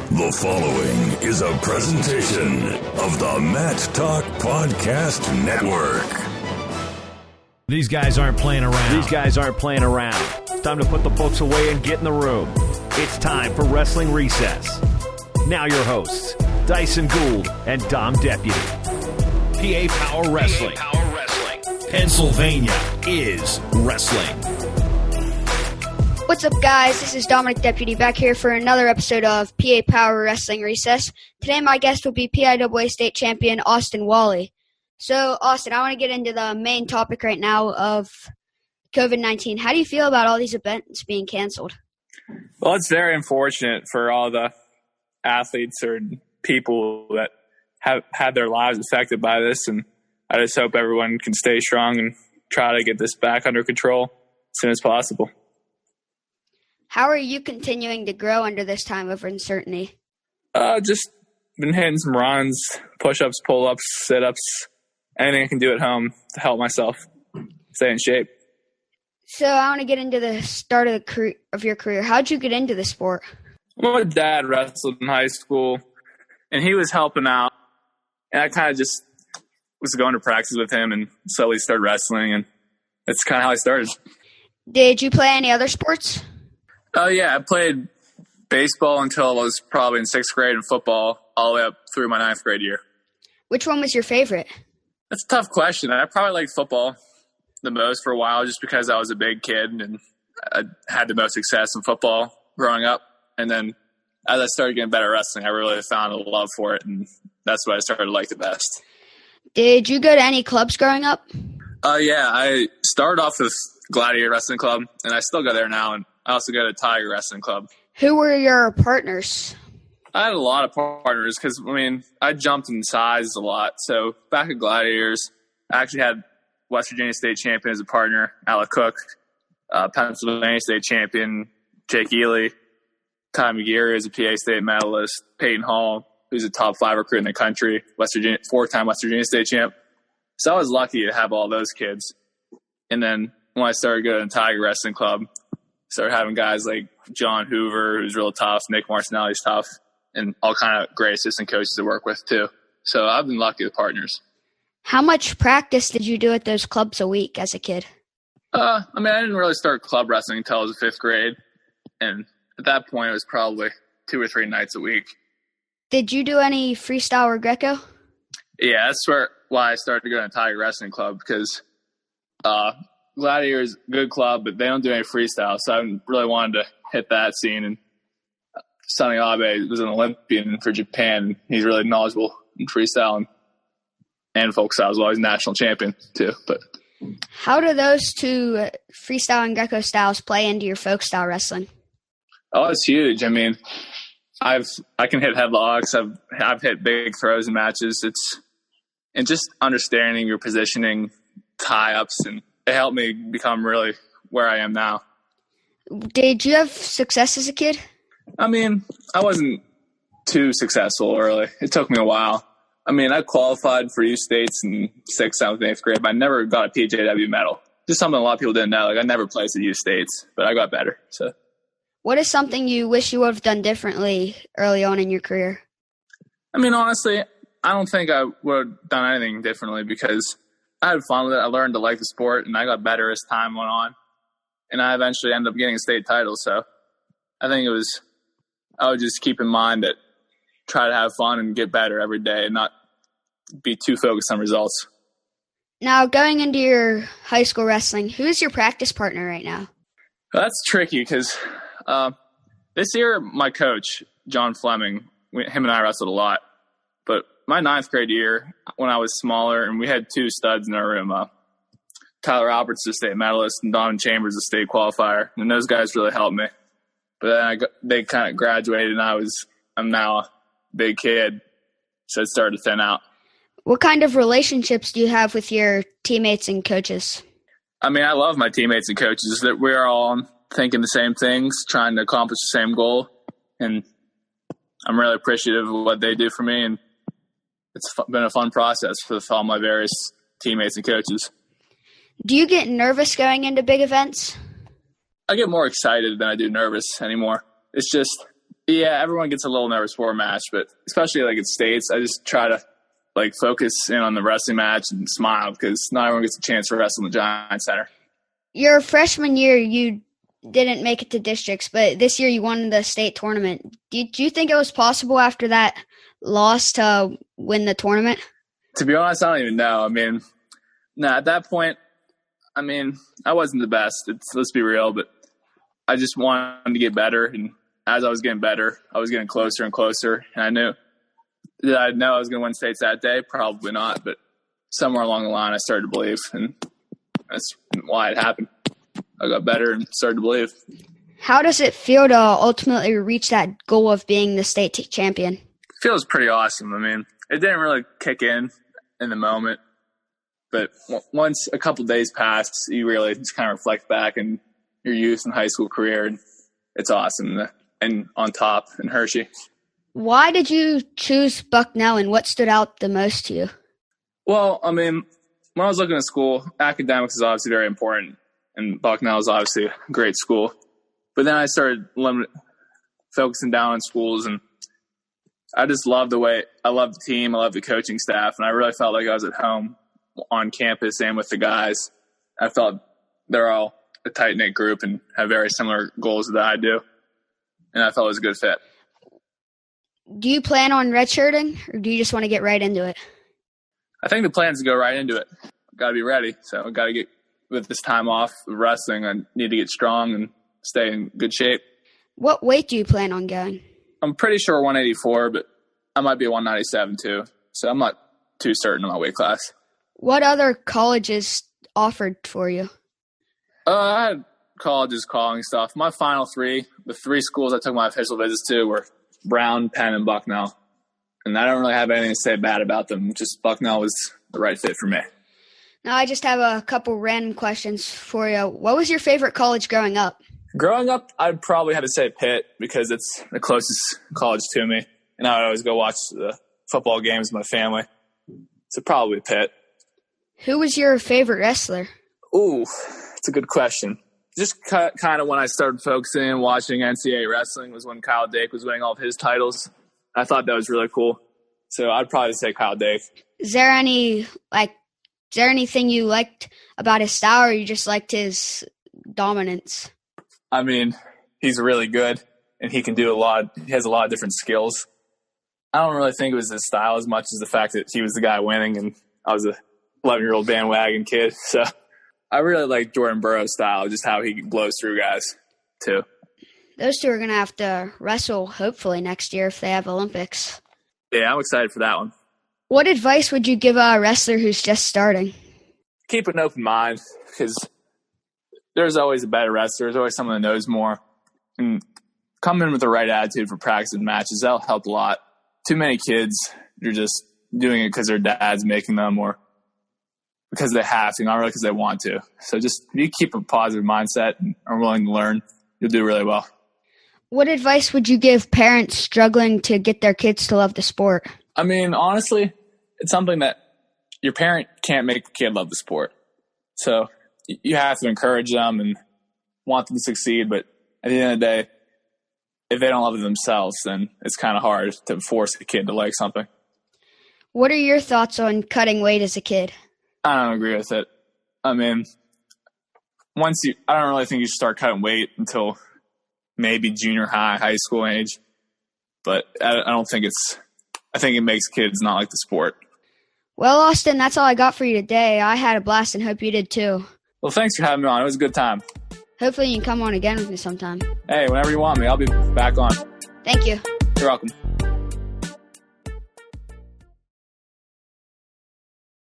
The following is a presentation of the Matt Talk Podcast Network. These guys aren't playing around. It's time to put the books away and get in the room. It's time for Wrestling Recess. Now your hosts, Dyson Gould and Dom Deputy. PA Power Wrestling. Pennsylvania is wrestling. What's up, guys? This is Dominic Deputy back here for another episode of PA Power Wrestling Recess. Today, my guest will be PIAA State Champion Austin Walley. So, Austin, I want to get into the main topic right now of COVID-19. How do you feel about all these events being canceled? Well, it's very unfortunate for all the athletes or people that have had their lives affected by this, and I just hope everyone can stay strong and try to get this back under control as soon as possible. How are you continuing to grow under this time of uncertainty? Just been hitting some runs, push-ups, pull-ups, sit-ups, anything I can do at home to help myself stay in shape. So I want to get into the start of your career. How'd you get into the sport? My dad wrestled in high school, and he was helping out, and I kind of just was going to practice with him and slowly started wrestling, and that's kind of how I started. Did you play any other sports? Oh, yeah. I played baseball until I was probably in 6th grade and football all the way up through my 9th grade year. Which one was your favorite? That's a tough question. I probably liked football the most for a while just because I was a big kid and I had the most success in football growing up. And then as I started getting better at wrestling, I really found a love for it, and that's what I started to like the best. Did you go to any clubs growing up? Yeah. I started off with Gladiator Wrestling Club, and I still go there now, and I also go to Tiger Wrestling Club. Who were your partners? I had a lot of partners because, I jumped in size a lot. So back at Gladiators, I actually had West Virginia State Champion as a partner, Alec Cook, Pennsylvania State Champion, Jake Ely, Ty McGeary as a PA State medalist, Peyton Hall, who's a top 5 recruit in the country, 4-time West Virginia State champ. So I was lucky to have all those kids. And then when I started going to Tiger Wrestling Club, started having guys like John Hoover, who's real tough, Nick Marcinelli's tough, and all kind of great assistant coaches to work with too. So I've been lucky with partners. How much practice did you do at those clubs a week as a kid? I didn't really start club wrestling until I was in 5th grade. And at that point, it was probably 2 or 3 nights a week. Did you do any freestyle or Greco? Yeah, that's why I started to go to Tiger Wrestling Club, because Gladiator is a good club, but they don't do any freestyle. So I really wanted to hit that scene. And Sonny Abe was an Olympian for Japan. He's really knowledgeable in freestyle and folk style as well. He's a national champion too. But how do those two, freestyle and Greco styles, play into your folk style wrestling? Oh, it's huge. I can hit headlocks. I've hit big throws in matches. And just understanding your positioning, tie-ups, and it helped me become really where I am now. Did you have success as a kid? I wasn't too successful early. It took me a while. I qualified for youth states in 6th, 7th, and 8th grade, but I never got a PJW medal. Just something a lot of people didn't know. I never placed at youth states, but I got better. So, what is something you wish you would have done differently early on in your career? Honestly, I don't think I would have done anything differently because I had fun with it. I learned to like the sport, and I got better as time went on. And I eventually ended up getting a state title. So I think I would just keep in mind that try to have fun and get better every day and not be too focused on results. Now, going into your high school wrestling, who's your practice partner right now? That's tricky because this year my coach, John Fleming, him and I wrestled a lot. But my 9th grade year, when I was smaller, and we had 2 studs in our room, Tyler Alberts, a state medalist, and Donovan Chambers, a state qualifier, and those guys really helped me. But then they kind of graduated, and I'm now a big kid, so it started to thin out. What kind of relationships do you have with your teammates and coaches? I love my teammates and coaches. That we're all thinking the same things, trying to accomplish the same goal, and I'm really appreciative of what they do for me, and it's been a fun process with all my various teammates and coaches. Do you get nervous going into big events? I get more excited than I do nervous anymore. It's just Yeah, everyone gets a little nervous for a match, but especially like at states, I just try to like focus in on the wrestling match and smile because not everyone gets a chance to wrestle in the Giant Center. Your freshman year, you didn't make it to districts, but this year you won the state tournament. Do you think it was possible after that loss to win the tournament? To be honest, I don't even know. I mean, at that point, I mean, I wasn't the best. Let's be real, but I just wanted to get better, and as I was getting better, I was getting closer and closer, and I knew that I was going to win states that day. Probably not, but somewhere along the line, I started to believe, and that's why it happened. I got better and started to believe. How does it feel to ultimately reach that goal of being the state champion? It feels pretty awesome. I mean, it didn't really kick in the moment, but once a couple days pass, you really just kind of reflect back in your youth and high school career, and it's awesome. And on top in Hershey. Why did you choose Bucknell, and what stood out the most to you? Well, I mean, when I was looking at school, academics is obviously very important, and Bucknell is obviously a great school. But then I started focusing down on schools, and I just loved I loved the team, I loved the coaching staff, and I really felt like I was at home on campus and with the guys. I felt they're all a tight-knit group and have very similar goals that I do, and I felt it was a good fit. Do you plan on redshirting, or do you just want to get right into it? I think the plan is to go right into it. Got to be ready, so I got to get with this time off of wrestling. I need to get strong and stay in good shape. What weight do you plan on going? I'm pretty sure 184, but I might be 197 too, so I'm not too certain of my weight class. What other colleges offered for you? I had colleges calling stuff. My final the three schools I took my official visits to were Brown, Penn, and Bucknell. And I don't really have anything to say bad about them. Just Bucknell was the right fit for me. Now I just have a couple random questions for you. What was your favorite college growing up? Growing up, I'd probably have to say Pitt because it's the closest college to me. And I would always go watch the football games with my family. So probably Pitt. Who was your favorite wrestler? Ooh, that's a good question. Just kind of when I started focusing and watching NCAA wrestling was when Kyle Dake was winning all of his titles. I thought that was really cool. So I'd probably say Kyle Dake. Is there anything you liked about his style, or you just liked his dominance? I mean, he's really good, and he can do a lot. He has a lot of different skills. I don't really think it was his style as much as the fact that he was the guy winning, and I was a 11-year-old bandwagon kid. So I really like Jordan Burroughs' style, just how he blows through guys, too. Those two are going to have to wrestle, hopefully, next year if they have Olympics. Yeah, I'm excited for that one. What advice would you give a wrestler who's just starting? Keep an open mind, because there's always a better wrestler. There's always someone that knows more. And come in with the right attitude for practice and matches. That'll help a lot. Too many kids are just doing it because their dad's making them or because they have to, not really because they want to. So just if you keep a positive mindset and are willing to learn, you'll do really well. What advice would you give parents struggling to get their kids to love the sport? I mean, honestly, it's something that your parent can't make a kid love the sport. So you have to encourage them and want them to succeed. But at the end of the day, if they don't love it themselves, then it's kind of hard to force a kid to like something. What are your thoughts on cutting weight as a kid? I don't agree with it. I mean, I don't really think you should start cutting weight until maybe junior high school age. But I think it makes kids not like the sport. Well, Austin, that's all I got for you today. I had a blast and hope you did too. Well, thanks for having me on. It was a good time. Hopefully you can come on again with me sometime. Hey, whenever you want me, I'll be back on. Thank you. You're welcome.